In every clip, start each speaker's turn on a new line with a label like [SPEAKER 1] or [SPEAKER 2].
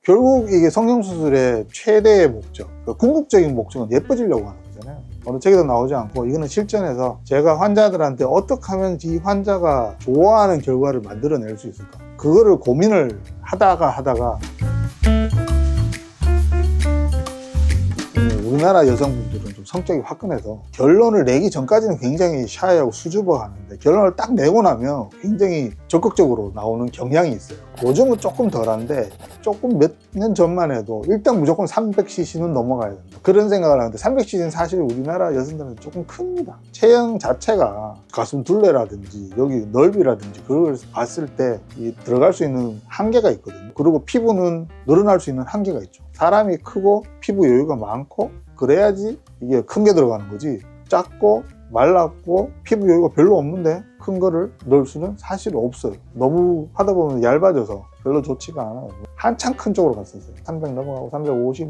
[SPEAKER 1] 결국 이게 성형수술의 최대의 목적, 궁극적인 목적은 예뻐지려고 하는 거잖아요. 어느 책에도 나오지 않고 이거는 실전에서 제가 환자들한테 어떻게 하면 이 환자가 좋아하는 결과를 만들어낼 수 있을까, 그거를 고민을 하다가 우리나라 여성분들은 좀 성격이 화끈해서 결론을 내기 전까지는 굉장히 샤이하고 수줍어 하는데 결론을 딱 내고 나면 굉장히 적극적으로 나오는 경향이 있어요. 요즘은 조금 덜한데 조금 몇 년 전만 해도 일단 무조건 300cc는 넘어가야 된다, 그런 생각을 하는데 300cc는 사실 우리나라 여성들은 조금 큽니다. 체형 자체가 가슴 둘레라든지 여기 넓이라든지 그걸 봤을 때 들어갈 수 있는 한계가 있거든요. 그리고 피부는 늘어날 수 있는 한계가 있죠. 사람이 크고 피부 여유가 많고 그래야지 이게 큰 게 들어가는 거지, 작고 말랐고 피부 여유가 별로 없는데 큰 거를 넣을 수는 사실 없어요. 너무 하다 보면 얇아져서 별로 좋지가 않아요. 한참 큰 쪽으로 갔었어요. 300 넘어가고 350,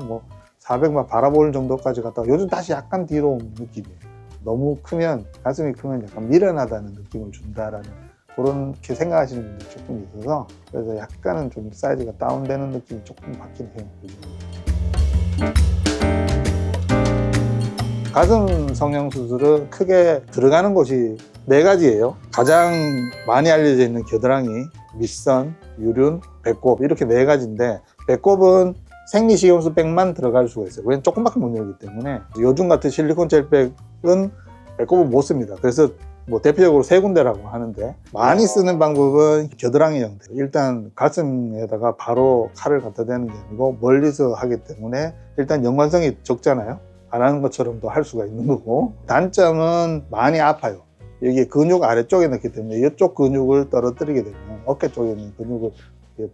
[SPEAKER 1] 400만 바라볼 정도까지 갔다가 요즘 다시 약간 뒤로 온 느낌이에요. 너무 크면, 가슴이 크면 약간 미련하다는 느낌을 준다라는 그렇게 생각하시는 분들이 조금 있어서, 그래서 약간은 좀 사이즈가 다운되는 느낌이 조금 받긴 해요. 가슴 성형수술은 크게 들어가는 곳이 4가지예요. 가장 많이 알려져 있는 겨드랑이, 밑선, 유륜, 배꼽, 이렇게 4가지인데 배꼽은 생리식염수백만 들어갈 수가 있어요. 왜냐면 조금밖에 못 열기 때문에. 요즘 같은 실리콘 젤백은 배꼽은 못 씁니다. 그래서 대표적으로 3군데라고 하는데, 많이 쓰는 방법은 겨드랑이 형태. 일단 가슴에다가 바로 칼을 갖다 대는 게 아니고 멀리서 하기 때문에 일단 연관성이 적잖아요. 안 하는 것처럼도 할 수가 있는 거고, 단점은 많이 아파요. 여기 근육 아래쪽에 넣기 때문에 이쪽 근육을 떨어뜨리게 되면, 어깨 쪽에 있는 근육을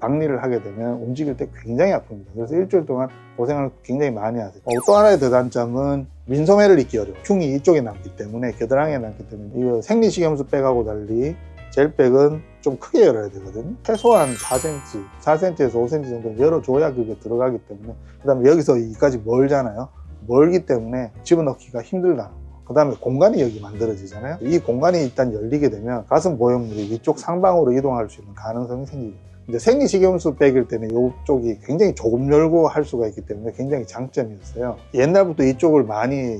[SPEAKER 1] 박리를 하게 되면 움직일 때 굉장히 아픕니다. 그래서 일주일 동안 고생을 굉장히 많이 하세요. 또 하나의 더 단점은 민소매를 입기 어려워요. 흉이 이쪽에 남기 때문에, 겨드랑이에 남기 때문에. 이거 생리식염수 백하고 달리 젤백은 좀 크게 열어야 되거든요. 최소한 4cm, 4cm에서 5cm 정도 열어줘야 그게 들어가기 때문에. 그 다음에 여기서 여기까지 멀잖아요. 멀기 때문에 집어넣기가 힘들다는 거. 그 다음에 공간이 여기 만들어지잖아요. 이 공간이 일단 열리게 되면 가슴 보형물이 이쪽 상방으로 이동할 수 있는 가능성이 생기죠. 근데 생리식염수 백일 때는 이쪽이 굉장히 조금 열고 할 수가 있기 때문에 굉장히 장점이었어요. 옛날부터 이쪽을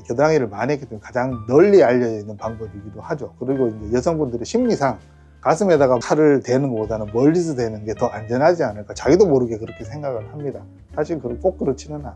[SPEAKER 1] 겨드랑이를 많이 했기 때문에 가장 널리 알려져 있는 방법이기도 하죠. 그리고 이제 여성분들의 심리상 가슴에다가 칼을 대는 것보다는 멀리서 대는 게 더 안전하지 않을까, 자기도 모르게 그렇게 생각을 합니다. 사실 꼭 그렇지는 않아요.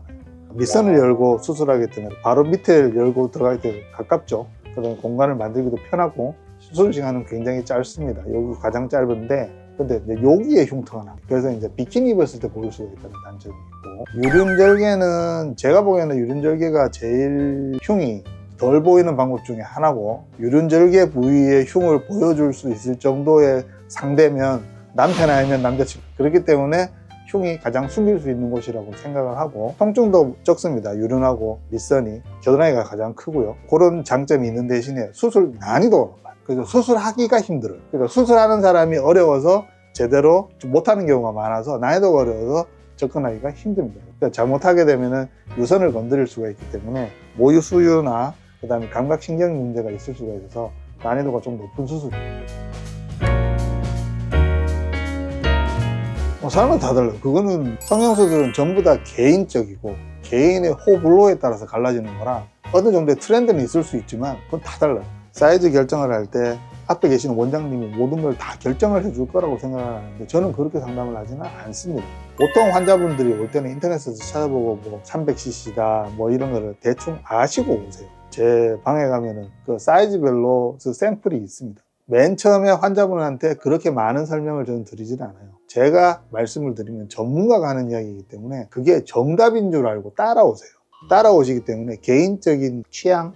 [SPEAKER 1] 밑선을 열고 수술하기 때문에 바로 밑에 열고 들어가기 때문에 가깝죠. 그다음에 공간을 만들기도 편하고 수술 시간은 굉장히 짧습니다. 여기 가장 짧은데, 근데 이제 여기에 흉터가 납니다. 그래서 이제 비키니 입었을 때 보일 수가 있다는 단점이 있고, 유륜절개는 제가 보기에는 유륜절개가 제일 흉이 덜 보이는 방법 중에 하나고, 유륜절개 부위에 흉을 보여줄 수 있을 정도의 상대면 남편 아니면 남자친구, 그렇기 때문에 흉이 가장 숨길 수 있는 곳이라고 생각을 하고, 통증도 적습니다. 유륜하고 밑선이, 겨드랑이가 가장 크고요. 그런 장점이 있는 대신에 수술 난이도가 높아요. 그래서 수술하기가 힘들어요. 그러니까 수술하는 사람이 어려워서 제대로 못하는 경우가 많아서 난이도가 어려워서 접근하기가 힘듭니다. 그러니까 잘못하게 되면은 유선을 건드릴 수가 있기 때문에 모유 수유나 그다음에 감각신경 문제가 있을 수가 있어서 난이도가 좀 높은 수술입니다. 사람은 다 달라요. 그거는 성형수술은 전부 다 개인적이고 개인의 호불호에 따라서 갈라지는 거라 어느 정도의 트렌드는 있을 수 있지만 그건 다 달라요. 사이즈 결정을 할 때 앞에 계시는 원장님이 모든 걸 다 결정을 해줄 거라고 생각을 하는데, 저는 그렇게 상담을 하지는 않습니다. 보통 환자분들이 올 때는 인터넷에서 찾아보고 300cc다 이런 거를 대충 아시고 오세요. 제 방에 가면은 그 사이즈별로 샘플이 있습니다. 맨 처음에 환자분한테 그렇게 많은 설명을 저는 드리지는 않아요. 제가 말씀을 드리면 전문가가 하는 이야기이기 때문에 그게 정답인 줄 알고 따라오시기 때문에 개인적인 취향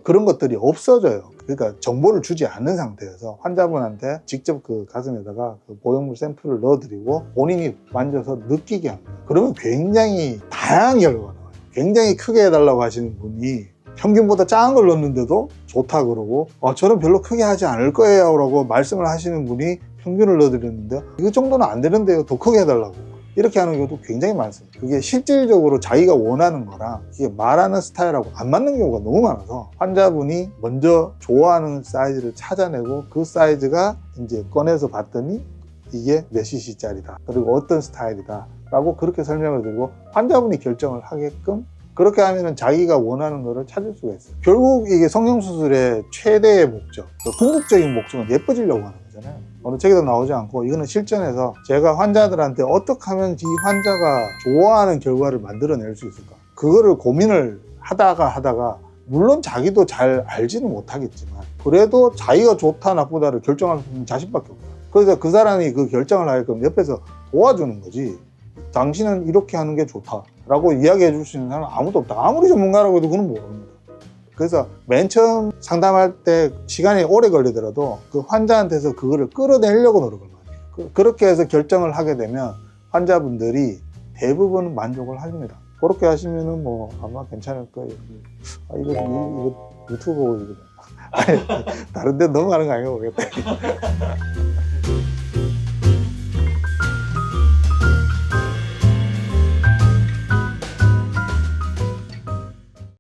[SPEAKER 1] 그런 것들이 없어져요. 그러니까 정보를 주지 않는 상태에서 환자분한테 직접 그 가슴에다가 그 보형물 샘플을 넣어드리고 본인이 만져서 느끼게 합니다. 그러면 굉장히 다양한 결과가 나와요. 굉장히 크게 해달라고 하시는 분이 평균보다 작은 걸 넣었는데도 좋다 그러고, 저는 별로 크게 하지 않을 거예요 라고 말씀을 하시는 분이 평균을 넣어드렸는데 이거 정도는 안 되는데요, 더 크게 해달라고, 이렇게 하는 경우도 굉장히 많습니다. 그게 실질적으로 자기가 원하는 거랑 이게 말하는 스타일하고 안 맞는 경우가 너무 많아서 환자분이 먼저 좋아하는 사이즈를 찾아내고 그 사이즈가 이제 꺼내서 봤더니 이게 몇 cc짜리다, 그리고 어떤 스타일이다, 라고 그렇게 설명을 드리고 환자분이 결정을 하게끔 그렇게 하면은 자기가 원하는 거를 찾을 수가 있어요. 결국 이게 성형수술의 최대의 목적, 궁극적인 목적은 예뻐지려고 하는 거잖아요. 어느 책에도 나오지 않고 이거는 실전에서 제가 환자들한테 어떻게 하면 이 환자가 좋아하는 결과를 만들어낼 수 있을까, 그거를 고민을 하다가 물론 자기도 잘 알지는 못하겠지만 그래도 자기가 좋다 나쁘다를 결정할 수 있는 자신밖에 없어요. 그래서 그 사람이 그 결정을 하게끔 옆에서 도와주는 거지, 당신은 이렇게 하는 게 좋다라고 이야기해 줄 수 있는 사람은 아무도 없다. 아무리 전문가라고 해도 그건 모릅니다. 그래서 맨 처음 상담할 때 시간이 오래 걸리더라도 그 환자한테서 그거를 끌어내려고 노력을 많이 해요. 그렇게 해서 결정을 하게 되면 환자분들이 대부분 만족을 합니다. 그렇게 하시면은 뭐 아마 괜찮을 거예요. 이거 유튜브 보고 이거 다른 데 넘어가는 거 아닌가 모르겠다.